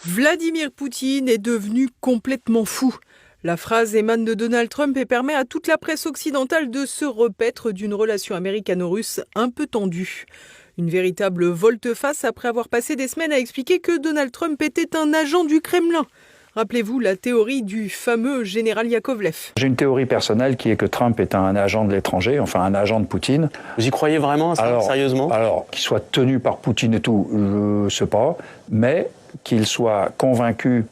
Vladimir Poutine est devenu complètement fou. La phrase émane de Donald Trump et permet à toute la presse occidentale de se repaître d'une relation américano-russe un peu tendue. Une véritable volte-face après avoir passé des semaines à expliquer que Donald Trump était un agent du Kremlin. Rappelez-vous la théorie du fameux général Yakovlev. J'ai une théorie personnelle qui est que Trump est un agent de l'étranger, enfin un agent de Poutine. Vous y croyez vraiment, ça, sérieusement ? Alors, qu'il soit tenu par Poutine et tout, je ne sais pas, mais qu'il soit convaincu,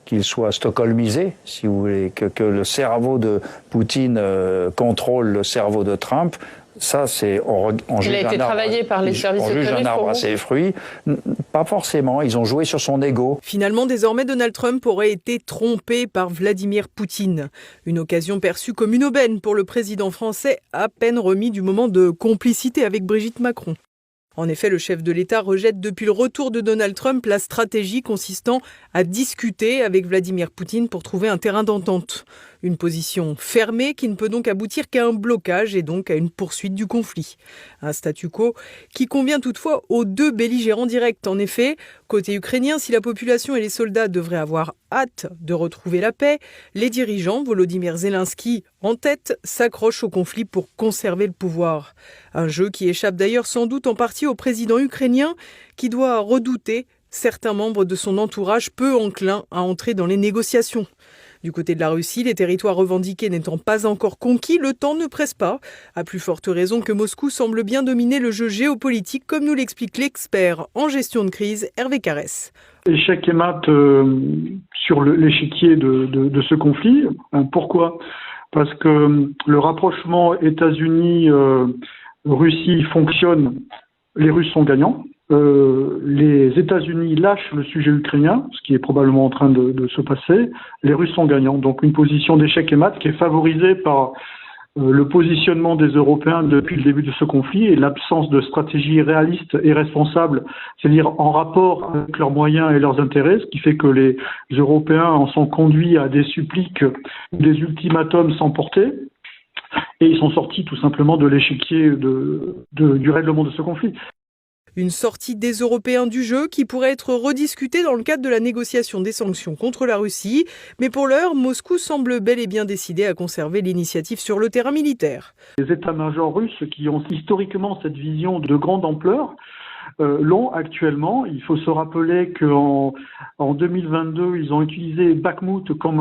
qu'il soit stockholmisé, si vous voulez, que le cerveau de Poutine contrôle le cerveau de Trump. Ça, c'est il a été travaillé par les services secrets. On juge un arbre à ses fruits. Pas forcément, ils ont joué sur son ego. Finalement, désormais, Donald Trump aurait été trompé par Vladimir Poutine. Une occasion perçue comme une aubaine pour le président français, à peine remis du moment de complicité avec Brigitte Macron. En effet, le chef de l'État rejette depuis le retour de Donald Trump la stratégie consistant à discuter avec Vladimir Poutine pour trouver un terrain d'entente. Une position fermée qui ne peut donc aboutir qu'à un blocage et donc à une poursuite du conflit. Un statu quo qui convient toutefois aux deux belligérants directs. En effet, côté ukrainien, si la population et les soldats devraient avoir hâte de retrouver la paix, les dirigeants, Volodymyr Zelensky en tête, s'accrochent au conflit pour conserver le pouvoir. Un jeu qui échappe d'ailleurs sans doute en partie au président ukrainien qui doit redouter certains membres de son entourage peu enclins à entrer dans les négociations. Du côté de la Russie, les territoires revendiqués n'étant pas encore conquis, le temps ne presse pas. À plus forte raison que Moscou semble bien dominer le jeu géopolitique, comme nous l'explique l'expert en gestion de crise, Hervé Carès. Échec et mat sur l'échiquier de ce conflit. Pourquoi ? Parce que le rapprochement États-Unis-Russie fonctionne, les Russes sont gagnants. Les États-Unis lâchent le sujet ukrainien, ce qui est probablement en train de se passer. Les Russes sont gagnants. Donc une position d'échec et mat qui est favorisée par le positionnement des Européens depuis le début de ce conflit et l'absence de stratégie réaliste et responsable, c'est-à-dire en rapport avec leurs moyens et leurs intérêts, ce qui fait que les Européens en sont conduits à des suppliques, des ultimatums sans portée. Et ils sont sortis tout simplement de l'échiquier du règlement de ce conflit. Une sortie des Européens du jeu qui pourrait être rediscutée dans le cadre de la négociation des sanctions contre la Russie. Mais pour l'heure, Moscou semble bel et bien décidé à conserver l'initiative sur le terrain militaire. Les états-majors russes qui ont historiquement cette vision de grande ampleur l'ont actuellement. Il faut se rappeler qu'en 2022, ils ont utilisé Bakhmout comme